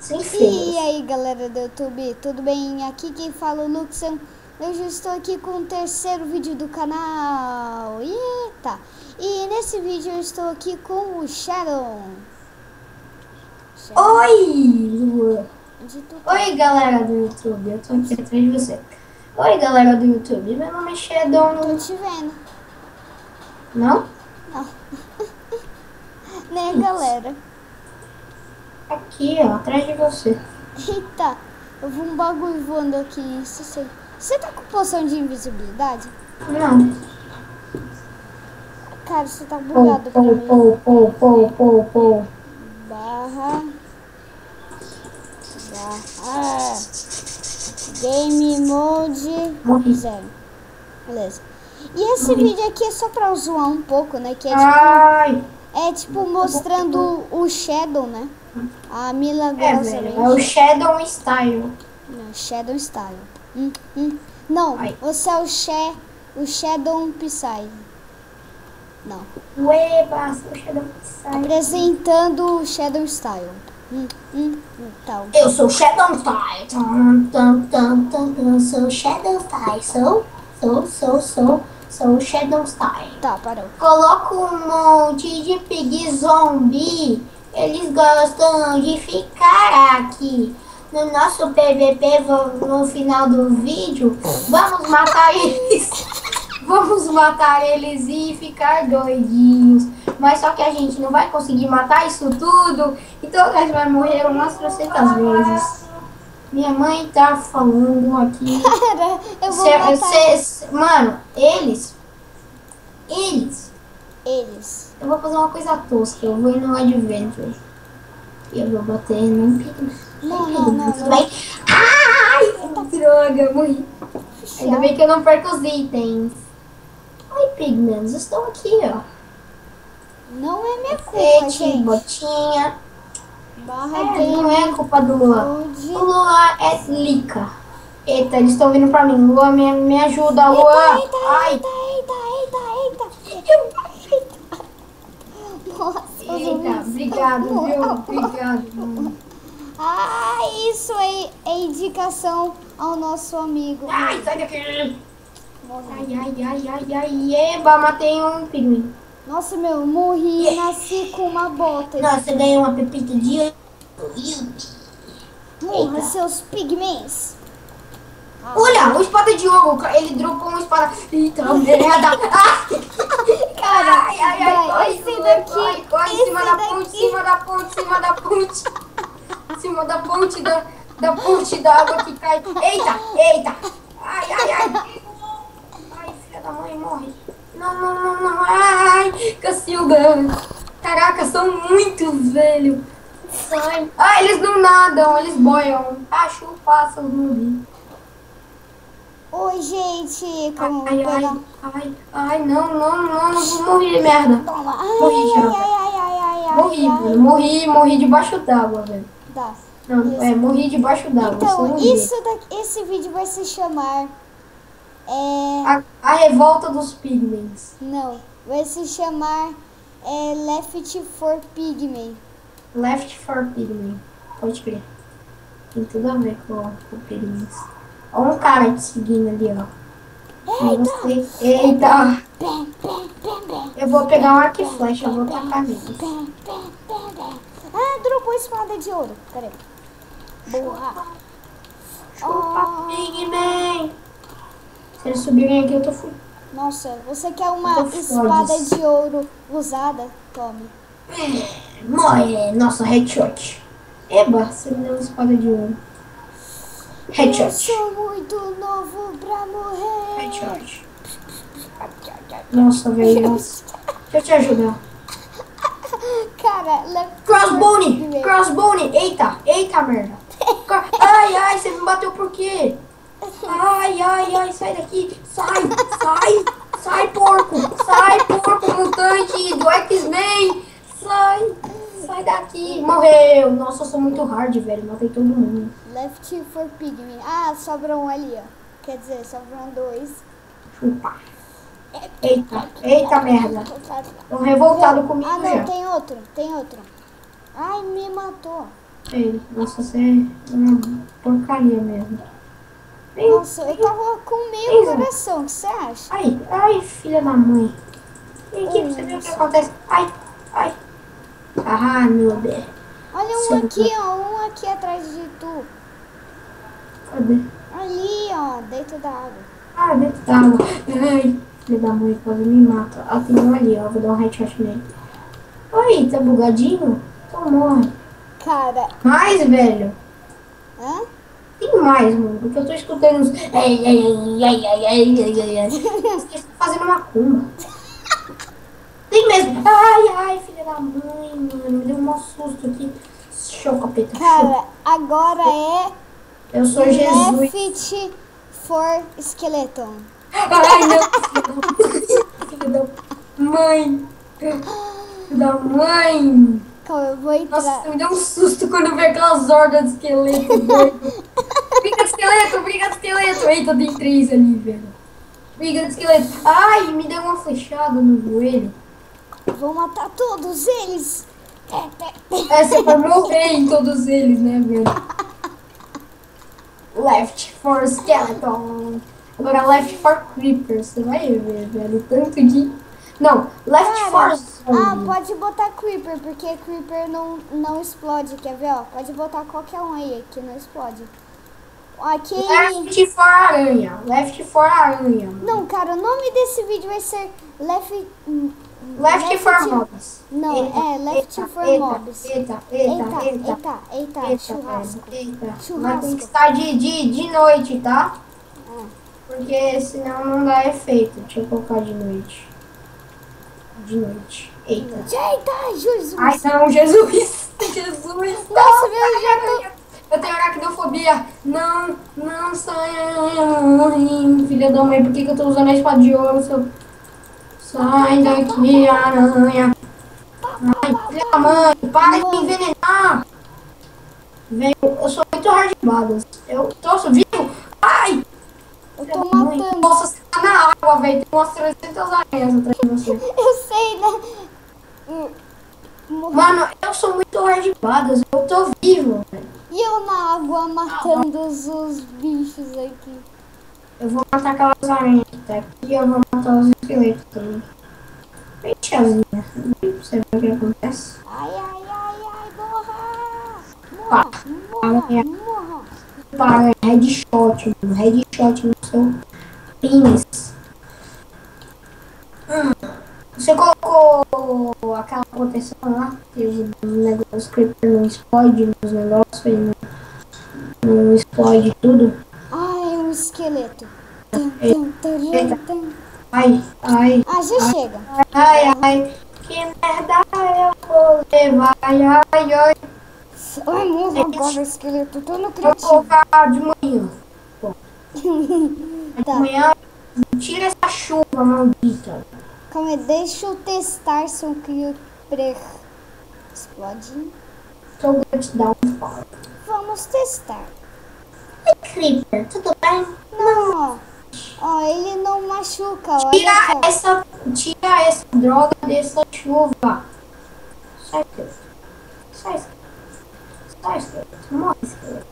Sem E feiras. aí galera do YouTube, tudo bem? Aqui quem fala é o Luxan. Eu já estou aqui com o terceiro vídeo do canal. Eita! E nesse vídeo eu estou aqui com o Shadow. Oi, Lua. Onde tu tá? Oi, galera do YouTube. Eu tô aqui atrás de você. Oi, galera do YouTube. Meu nome é Tô Shadow. te vendo. Não? Não. Né, Isso. galera? Aqui, ó, atrás de você. Eita! Eu vi um bagulho voando aqui. Isso sei. Você tá com poção de invisibilidade? Não. Cara, você tá Pou, bugado pra pou, mim. pou, pou, pou, pou, pou. Barra. Game Mode Morri. 0. Beleza. E esse Morri. vídeo aqui é só pra zoar um pouco, né? Que Ai. é tipo mostrando o Shadow, né? A É, milagrosamente. velho. É o Shadow Style. Não, Shadow Style. Não, Ai. você é o Shadow Psy. Não. Ueba, seu Shadow Style. Apresentando o Shadow Style. Tal. Eu sou Shadow Style. Sou Shadow Style. Sou Shadow Style. Tá, parou. Coloco um monte de pig zombie. Eles gostam de ficar aqui. No nosso PVP, no final do vídeo, vamos matar eles. Vamos matar eles e ficar doidinhos. Mas só que a gente não vai conseguir matar isso tudo. Então a gente vai morrer umas 300 vezes. Minha mãe tá falando aqui. Cara, eu vou matar Mano, eles. eles. Eu vou fazer uma coisa tosca. Eu vou ir no Adventure. E eu vou bater num pigman. Não. Ai, droga, morri. Ainda bem que eu não perco os itens. Ai, pigments, estão aqui, ó. Não é minha culpa, Fete, gente. botinha. Barra Não é culpa do Lua. Mode. O Lua é lica. Eita, eles estão vindo pra mim. Lua, me ajuda, Lua. Ai. Nossa, Eita, obrigado, viu? Obrigado. Isso aí é indicação ao nosso amigo. Ai, sai daqui. Ai. Eba, matei um pigmin. Nossa, meu, morri e nasci com uma bota. Nossa, ganhei uma pepita de... Morra, Eita. seus pigments. Olha, o espada de ouro. Ele dropou uma espada. Eita, merda. Cara, Ai, esse daqui, corre, em cima da ponte, cima da ponte. Em cima da ponte, da ponte da água que cai. Eita. Ai. Ai, filha da mãe, morre. Não. Ai, Cacilda. Caraca, são muito velho. Sai. Ah, eles não nadam, eles boiam. Acho o pássaro no rio. Oi, gente, como pegar? Ai, não vou morrer, merda. Toma. Morri, Thiago. Morri debaixo d'água, velho. Tá. Não, morri debaixo d'água. Então, esse vídeo vai se chamar... A revolta dos pigments. Não, vai se chamar Left 4 Pigmen. Left for pigment. Pode crer. Tem tudo a ver com pigments. Olha um cara te seguindo ali, ó. Eita! Eu vou pegar um arco e flecha, eu vou tacar neles. Dropou espada de ouro. Peraí. Burra. Chupa pigman! Se eles subirem aqui, eu tô fudido. Nossa, você quer uma Tô espada foda-se. de ouro usada? Tome. Morre! Nossa, headshot. Eba, você me deu uma espada de ouro. Eu Headshot. sou muito novo pra morrer. Headshot. Nossa, velho. Deixa eu te ajudar. Cara, Crossbone! Eita, merda! Ai, você me bateu por quê? Ai, sai daqui! Sai, porco mutante do X-Men! Sai daqui! Morreu! Nossa, eu sou muito hard, velho. Matei todo mundo. Left 4 Pigmen. Sobrou um ali, ó. Quer dizer, sobram dois. Chupa. Eita, merda. Estão revoltados comigo Não, já. tem outro. Ai, me matou. Ei, nossa, você é uma porcaria mesmo. Vem, Nossa, eu tava com meio coração, o que você acha? ai, ai, filha da mãe. Vem aqui pra você ver o que Nossa. acontece. Ai, ai. Ah, meu Deus. Olha um aqui, ó, um aqui atrás de tu. Cadê? Ali, ó, dentro da água. Ah, dentro d'água. Ai, filha da mãe, quase me mata. Ah, tem um ali, ó. Vou dar um headshot nele. Oi, tá bugadinho? Então morre. Cara, Mais, velho. hã? Tem mais, mano. Porque eu tô escutando uns. Ai, ai, ai, ai, ai, ai, ai, ai. Vocês estão fazendo macumba. Tem mesmo. Ai, ai, filha da mãe, mano. Me deu um susto aqui. Show, capeta. Show. Cara, agora é Eu sou Jesus. Left for Skeleton. Ai, meu filho da mãe. Filho da mãe. Calma, eu vou Nossa, entrar. me deu um susto quando eu vi aquelas hordas de esqueleto doido. Briga de esqueleto, briga de esqueleto. Eita, tem 3 ali, velho. Briga de esqueleto. Ai, me deu uma flechada no joelho. Vou matar todos eles. Essa é pra morrer em todos eles, né, velho? Left for skeleton. Agora left for creepers. Você vai ver, velho. Tanto de... Não, left Cara, for zombie. pode botar Creeper, porque Creeper não explode, quer ver, ó? Pode botar qualquer um aí, que não explode. Aquele... Left for aranha. Left for aranha. Não, cara, o nome desse vídeo vai ser Left for mobs. Não, Eita, Left eita, for eita, mobs. Eita, Churrasco. eita. Mas tem Churrasco. que estar de noite, tá? Porque senão não dá efeito. Deixa eu colocar de noite. De noite. Eita. Eita, Jesus. Ai, não, Jesus. Jesus. Nossa, meu, já Eu tenho aracnofobia. Não, não saia. Filha da mãe, por que eu tô usando a espada de ouro? Sai daqui, aranha. Ai, filha da mãe, para de me envenenar. Velho, eu sou muito hard badas. Eu tô vivo. Ai! Eu tô matando. Nossa, você tá na água, velho. Tem umas 300 aranhas atrás de você. Eu sei, né? Mano, eu sou muito hard badas. Eu tô vivo, velho. E eu na água matando os bichos aqui. Eu vou matar aquelas aranhas que tá aqui e eu vou matar os esqueletos também. Vem, tiazinha. Você vê o que acontece? Ai, morra! Ah, Morra! Morra! para, headshot, mano. Headshot no seu pênis. Você colocou aquela proteção lá? Que os negócios creeper não explodem nos negócios e não explode tudo? Ai, um esqueleto. Ai, ai. Ah, já chega. Ai, ai. Que merda eu vou levar. Ai, ai, ai. Ai, morra agora, esqueleto. Tô no Vou criativo. colocar de manhã. De Tá. manhã, tira essa chuva maldita. Calma aí, deixa eu testar se o creeper explode. Sou going to dar um fora. Vamos testar. Oi, Creeper, tudo bem? Não, ó, ele não machuca, olha só. Tira essa droga dessa chuva. Sai, esqueleto. Sai, esqueleto. Morre, esqueleto.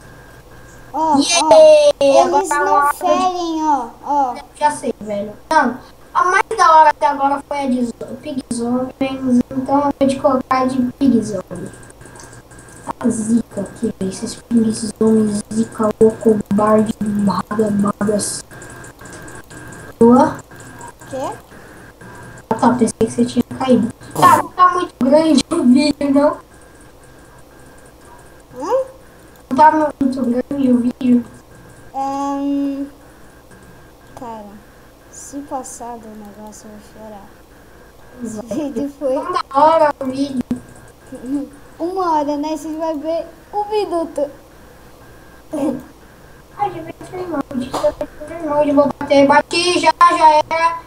Ó, ó, Yeah! Agora eles tá não uma ferem, ó. Já sei, velho. Não, a mais da hora até agora foi a de Pig Zombie, então eu vou te colocar de Pig Zombie. A zica aqui, velho. Esses Pig Zombie, zica, louco, bar de bagas. Boa. Quê? Ah, tá, pensei que você tinha caído. Tá, não tá muito grande o vídeo, não. Não tá muito grande o vídeo. Cara, se passar do negócio eu vou chorar. Esse vídeo foi Tão da hora o vídeo. 1 hora, né? Vocês vão ver 1 minuto. Ai, devia ter emoji, vou bater. Bati, já era.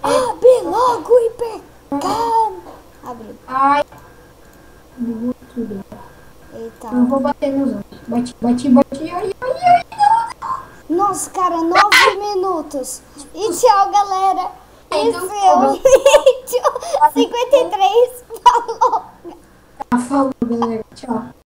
Abre logo, hipercan. Abriu. Ai, bugou tudo. Eita. Não vou bater nos outros. Bati. Ai, não. Nossa, cara, 9 minutos. E tchau, galera. Esse Então, é o vídeo 53. Falou. Falou, galera. Tchau.